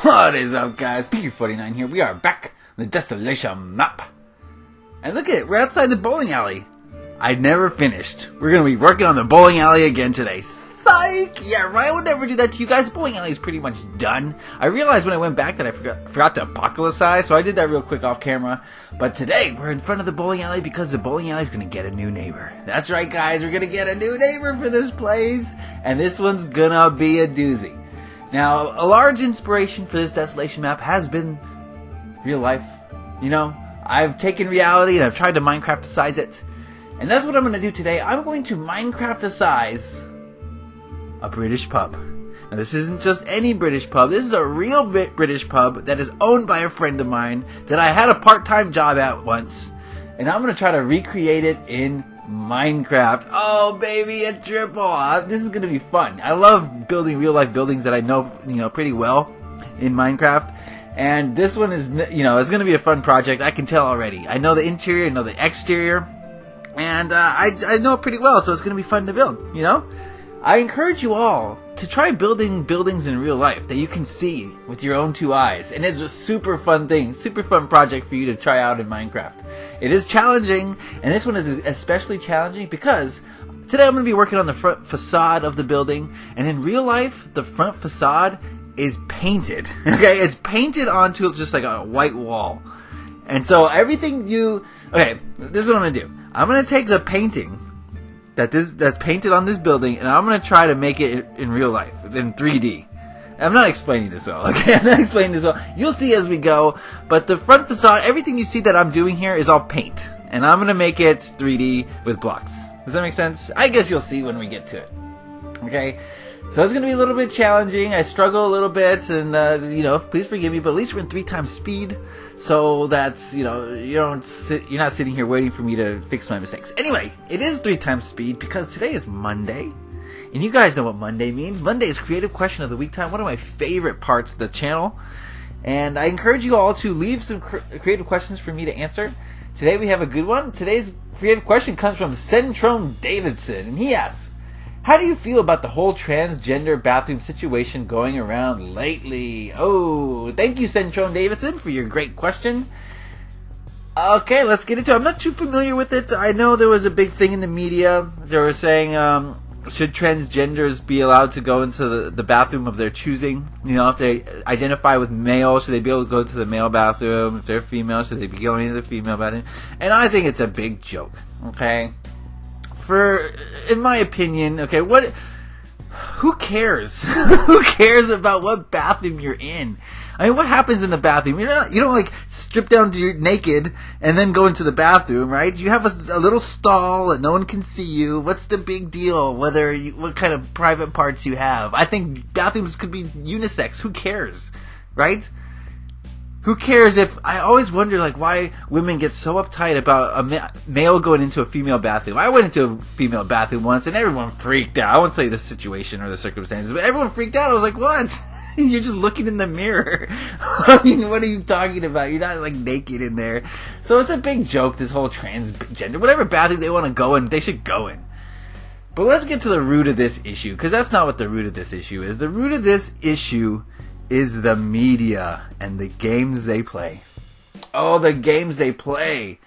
What is up, guys? Beancrew49 here. We are back on the Desolation map. And look at it, we're outside the bowling alley. I never finished. We're going to be working on the bowling alley again today. Psych! Yeah, Ryan would never do that to you guys. The bowling alley is pretty much done. I realized when I went back that I forgot to apocalypse, so I did that real quick off camera. But today, we're in front of the bowling alley because the bowling alley is going to get a new neighbor. That's right, guys. We're going to get a new neighbor for this place. And this one's going to be a doozy. Now, a large inspiration for this Desolation map has been real life. You know, I've taken reality and I've tried to Minecraft-size it. And that's what I'm going to do today. I'm going to Minecraft-size a British pub. Now, this isn't just any British pub. This is a real British pub that is owned by a friend of mine that I had a part-time job at once. And I'm going to try to recreate it in Minecraft. Oh, baby, a triple. This is going to be fun. I love building real-life buildings that I know, pretty well in Minecraft. And this one is, it's going to be a fun project. I can tell already. I know the interior, I know the exterior. And I know it pretty well, so it's going to be fun to build, I encourage you all to try building buildings in real life that you can see with your own two eyes. And it's a super fun thing, super fun project for you to try out in Minecraft. It is challenging, and this one is especially challenging because today I'm going to be working on the front facade of the building. And in real life, the front facade is painted. Okay, it's painted onto just like a white wall. And so everything okay, this is what I'm going to do. I'm going to take the painting that's painted on this building, and I'm going to try to make it in real life, in 3D. I'm not explaining this well, okay? I'm not explaining this well. You'll see as we go, but the front facade, everything you see that I'm doing here is all paint. And I'm going to make it 3D with blocks. Does that make sense? I guess you'll see when we get to it. Okay? So it's going to be a little bit challenging. I struggle a little bit, and, please forgive me, but at least we're in 3 times speed. So that's, you're not sitting here waiting for me to fix my mistakes. Anyway, it is 3 times speed because today is Monday. And you guys know what Monday means. Monday is Creative Question of the Week time, one of my favorite parts of the channel. And I encourage you all to leave some creative questions for me to answer. Today we have a good one. Today's creative question comes from Centrone Davidson. And he asks, how do you feel about the whole transgender bathroom situation going around lately? Oh, thank you, Centrone Davidson, for your great question. Okay, let's get into it. I'm not too familiar with it. I know there was a big thing in the media. They were saying, should transgenders be allowed to go into the bathroom of their choosing? If they identify with male, should they be able to go to the male bathroom? If they're female, should they be going into the female bathroom? And I think it's a big joke, okay? In my opinion, okay, who cares? Who cares about what bathroom you're in? I mean, what happens in the bathroom? You don't strip down to your naked and then go into the bathroom, right? You have a little stall and no one can see you. What's the big deal? What kind of private parts you have? I think bathrooms could be unisex. Who cares, right? Who cares I always wonder, why women get so uptight about a male going into a female bathroom. I went into a female bathroom once and everyone freaked out. I won't tell you the situation or the circumstances, but everyone freaked out. I was like, what? You're just looking in the mirror. I mean, what are you talking about? You're not, naked in there. So it's a big joke, this whole transgender. Whatever bathroom they want to go in, they should go in. But let's get to the root of this issue, because that's not what the root of this issue is. The root of this issue is the media and the games they play. Oh, the games they play.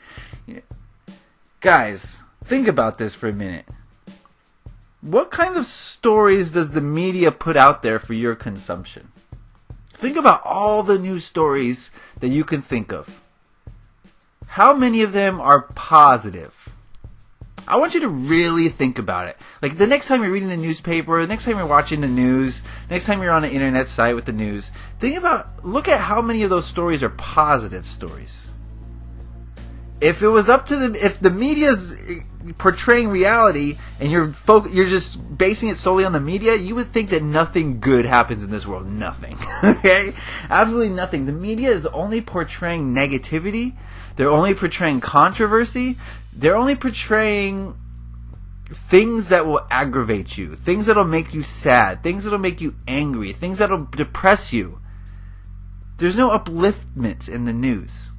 Guys, think about this for a minute. What kind of stories does the media put out there for your consumption? Think about all the news stories that you can think of. How many of them are positive? I want you to really think about it. The next time you're reading the newspaper, the next time you're watching the news, next time you're on an internet site with the news, look at how many of those stories are positive stories. If it was up to if the media's portraying reality and you're just basing it solely on the media, you would think that nothing good happens in this world. Nothing. Okay? Absolutely nothing. The media is only portraying negativity. They're only portraying controversy. They're only portraying things that will aggravate you, things that will make you sad, things that will make you angry, things that will depress you. There's no upliftment in the news.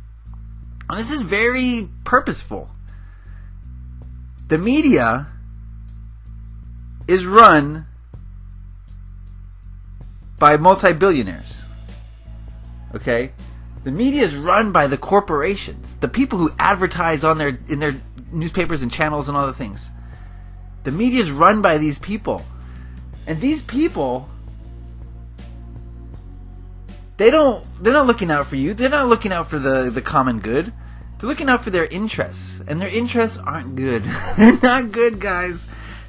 And this is very purposeful. The media is run by multi-billionaires. Okay? The media is run by the corporations, the people who advertise in their newspapers and channels and other things. The media is run by these people. And these people, they're not looking out for you. They're not looking out for the common good. They're looking out for their interests. And their interests aren't good. They're not good, guys.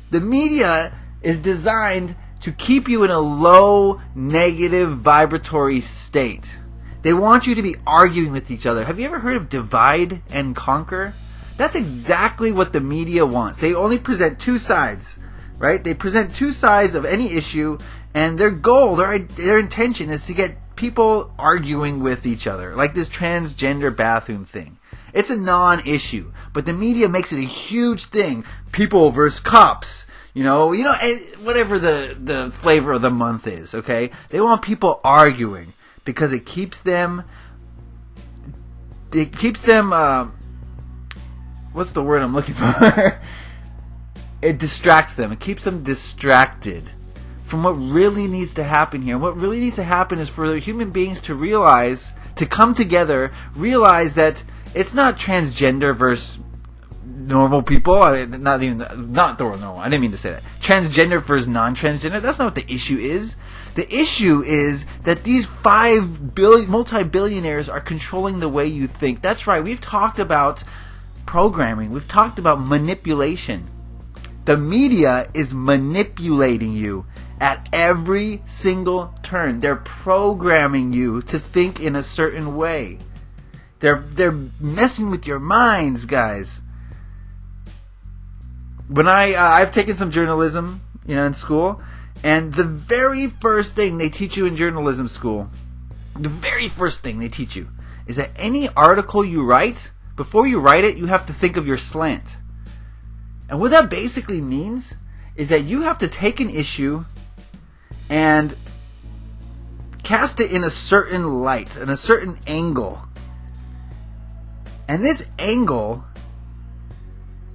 The media is designed to keep you in a low, negative, vibratory state. They want you to be arguing with each other. Have you ever heard of divide and conquer? That's exactly what the media wants. They only present two sides, right? They present two sides of any issue, and their goal, their intention is to get people arguing with each other, like this transgender bathroom thing. It's a non-issue, but the media makes it a huge thing. People versus cops, whatever the flavor of the month is, okay? They want people arguing because it keeps them, what's the word I'm looking for? It distracts them. It keeps them distracted from what really needs to happen here. And what really needs to happen is for human beings to come together, realize that it's not transgender versus normal people. Not the word normal. I didn't mean to say that. Transgender versus non-transgender. That's not what the issue is. The issue is that these multi-billionaires are controlling the way you think. That's right. We've talked about programming. We've talked about manipulation. The media is manipulating you at every single turn. They're programming you to think in a certain way. They're messing with your minds, guys. When I've taken some journalism, in school, and the very first thing they teach you in journalism school, the very first thing they teach you is that any article you write, before you write it, you have to think of your slant. And what that basically means is that you have to take an issue and cast it in a certain light, in a certain angle. And this angle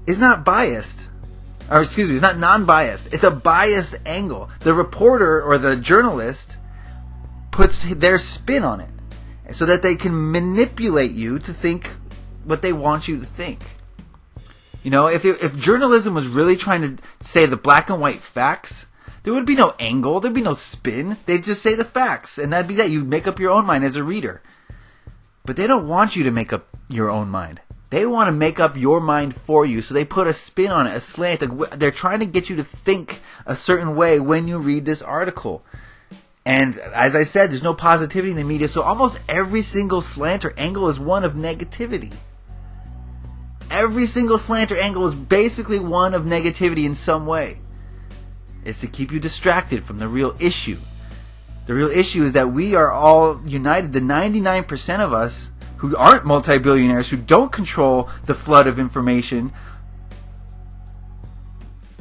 is not biased. It's not non-biased. It's a biased angle. The reporter or the journalist puts their spin on it so that they can manipulate you to think what they want you to think. If journalism was really trying to say the black and white facts, there would be no angle, there'd be no spin. They'd just say the facts, and that'd be that. You'd make up your own mind as a reader. But they don't want you to make up your own mind. They want to make up your mind for you, so they put a spin on it, a slant. They're trying to get you to think a certain way when you read this article. And as I said, there's no positivity in the media, so almost every single slant or angle is one of negativity. Every single slant or angle is basically one of negativity in some way. It's to keep you distracted from the real issue. The real issue is that we are all united. The 99% of us who aren't multi-billionaires, who don't control the flood of information,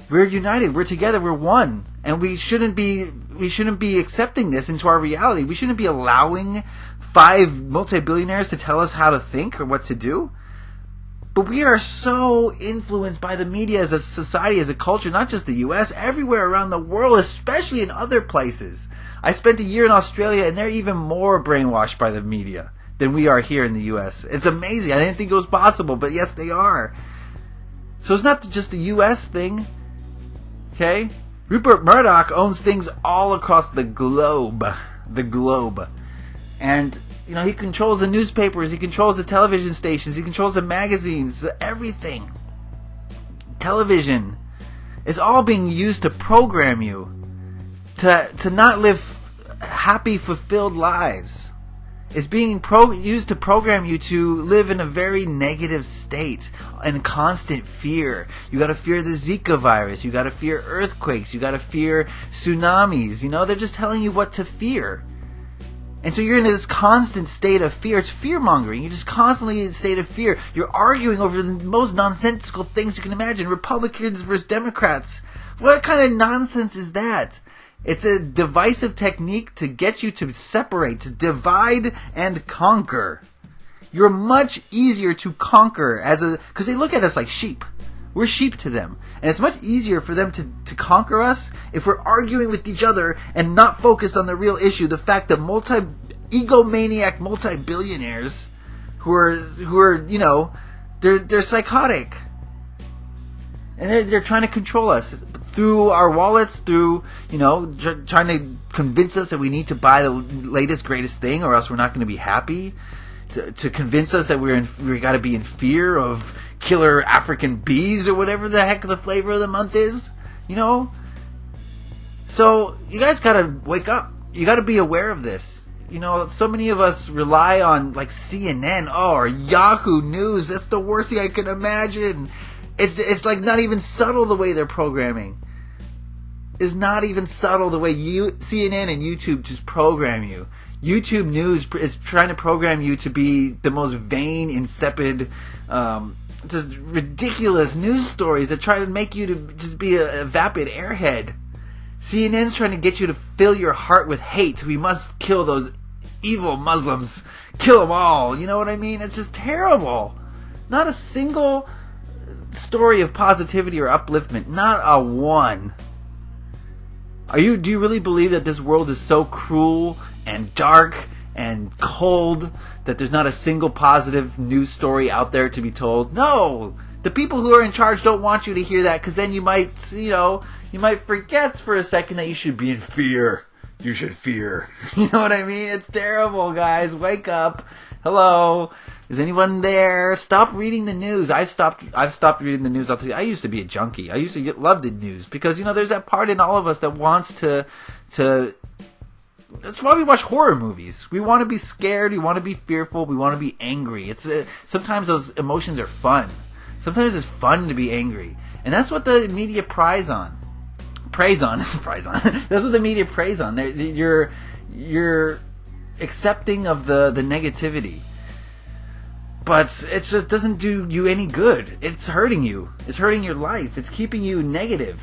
we're united. We're together. We're one. And we shouldn't be accepting this into our reality. We shouldn't be allowing 5 multi-billionaires to tell us how to think or what to do. But we are so influenced by the media as a society, as a culture, not just the U.S., everywhere around the world, especially in other places. I spent a year in Australia, and they're even more brainwashed by the media than we are here in the U.S. It's amazing. I didn't think it was possible, but yes, they are. So it's not just a U.S. thing, okay? Rupert Murdoch owns things all across the globe. The globe. And he controls the newspapers, he controls the television stations, he controls the magazines, everything. Television. It's all being used to program you to not live happy, fulfilled lives. It's being used to program you to live in a very negative state and constant fear. You gotta fear the Zika virus, you gotta fear earthquakes, you gotta fear tsunamis. They're just telling you what to fear. And so you're in this constant state of fear. It's fear-mongering. You're just constantly in a state of fear. You're arguing over the most nonsensical things you can imagine. Republicans versus Democrats. What kind of nonsense is that? It's a divisive technique to get you to separate, to divide and conquer. You're much easier to conquer because they look at us like sheep. We're sheep to them. And it's much easier for them to conquer us if we're arguing with each other and not focus on the real issue, the fact that egomaniac multi-billionaires who are you know, they're psychotic. And they're trying to control us through our wallets, through, you know, trying to convince us that we need to buy the latest, greatest thing or else we're not going to be happy. To convince us that we got to be in fear of killer African bees or whatever the heck the flavor of the month is, you know? So, you guys got to wake up. You got to be aware of this. You know, so many of us rely on, like, CNN, or Yahoo News. That's the worst thing I can imagine. It's like not even subtle the way they're programming. It's not even subtle the way CNN and YouTube just program you. YouTube News is trying to program you to be the most vain, insipid, just ridiculous news stories that try to make you to just be a vapid airhead. CNN's trying to get you to fill your heart with hate. We must kill those evil Muslims. Kill them all. You know what I mean? It's just terrible. Not a single story of positivity or upliftment. Not a one. Do you really believe that this world is so cruel and dark and cold that there's not a single positive news story out there to be told? No! The people who are in charge don't want you to hear that, because then you might, you know, you might forget for a second that you should be in fear. You should fear. You know what I mean? It's terrible, guys. Wake up. Hello. Is anyone there? Stop reading the news. I've stopped reading the news. I'll tell you, I used to be a junkie. I used to love the news because, you know, there's that part in all of us that wants to. That's why we watch horror movies. We want to be scared. We want to be fearful. We want to be angry. Sometimes those emotions are fun. Sometimes it's fun to be angry, and that's what the media preys on. That's what the media preys on. You're accepting of the negativity. But it just doesn't do you any good. It's hurting you. It's hurting your life. It's keeping you negative.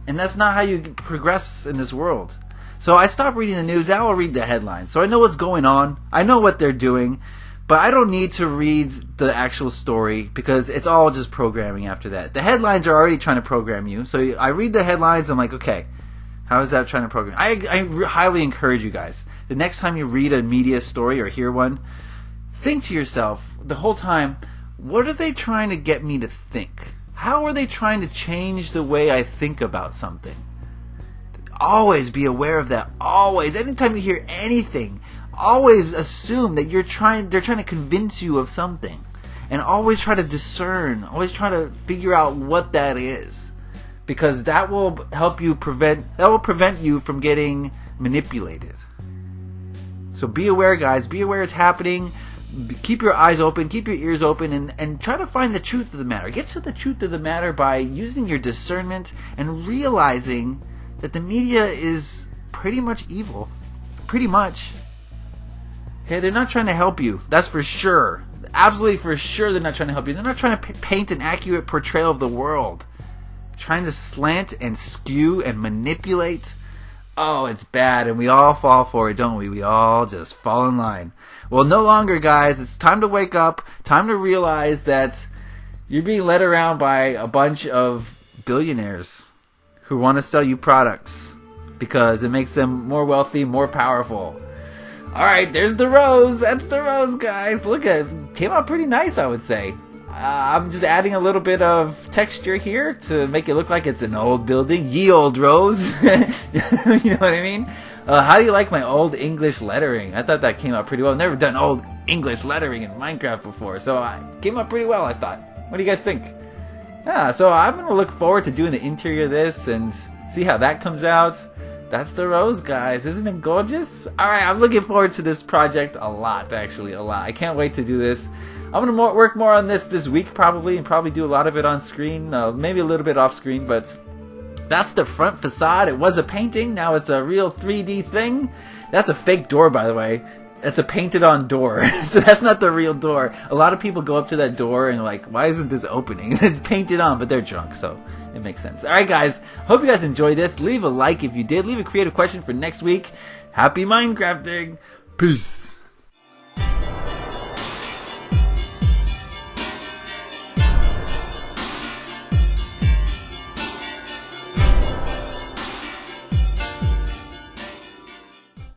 And that's not how you progress in this world. So I stopped reading the news. Now I'll read the headlines. So I know what's going on. I know what they're doing. But I don't need to read the actual story because it's all just programming after that. The headlines are already trying to program you. So I read the headlines. I'm like, okay, how is that trying to program? I highly encourage you guys. The next time you read a media story or hear one, think to yourself the whole time, what are they trying to get me to think? How are they trying to change the way I think about something? Always be aware of that. Always. Anytime you hear anything, always assume that they're trying to convince you of something. And always try to discern. Always try to figure out what that is. Because that will prevent you from getting manipulated. So be aware, guys. Be aware it's happening. Keep your eyes open, keep your ears open, and try to find the truth of the matter. Get to the truth of the matter by using your discernment and realizing that the media is pretty much evil. Pretty much. Okay, they're not trying to help you. That's for sure. Absolutely for sure they're not trying to help you. They're not trying to paint an accurate portrayal of the world. Trying to slant and skew and manipulate. Oh, it's bad, and we all fall for it, don't we? We all just fall in line. Well, no longer, guys. It's time to wake up. Time to realize that you're being led around by a bunch of billionaires who want to sell you products because it makes them more wealthy, more powerful. All right, there's the rose. That's the rose, guys. Look at it. Came out pretty nice, I would say. I'm just adding a little bit of texture here to make it look like it's an old building. Ye old rose. You know what I mean? How do you like my old English lettering? I thought that came out pretty well. I've never done old English lettering in Minecraft before, so it came out pretty well, I thought. What do you guys think? Yeah, so I'm going to look forward to doing the interior of this and see how that comes out. That's the rose, guys. Isn't it gorgeous? Alright, I'm looking forward to this project a lot, actually, a lot. I can't wait to do this. I'm going to work more on this week, probably, and probably do a lot of it on screen, maybe a little bit off screen, but that's the front facade. It was a painting, now it's a real 3D thing. That's a fake door, by the way. It's a painted-on door, so that's not the real door. A lot of people go up to that door and like, why isn't this opening? It's painted on, but they're drunk, so it makes sense. Alright, guys, hope you guys enjoyed this. Leave a like if you did. Leave a creative question for next week. Happy Minecrafting! Peace!